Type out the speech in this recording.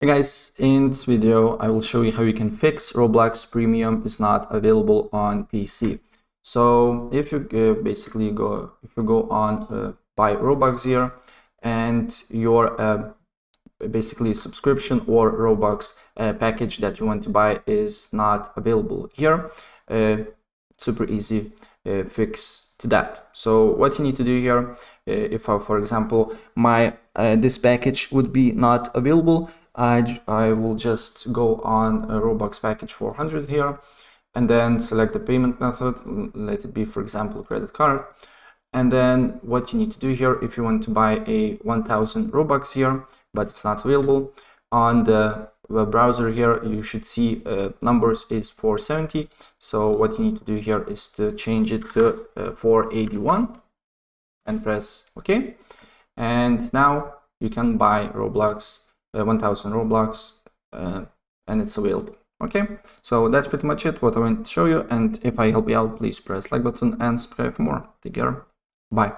Hey guys, in this video I will show you how you can fix Roblox Premium is not available on PC. So if you go on buy Robux here, and your basically subscription or Robux package that you want to buy is not available here, super easy fix to that. So what you need to do here, if for example my this package would be not available, I will just go on a Robux package 400 here, and then select the payment method. Let it be, for example, credit card. And then what you need to do here, if you want to buy a 1000 Robux here, but it's not available on the web browser here, you should see numbers is 470. So what you need to do here is to change it to 481 and press OK. And now you can buy Roblox 1000 Roblox and it's available. Okay, so that's pretty much it what I want to show you, and if I help you out, please press like button and subscribe for more. Take care. Bye.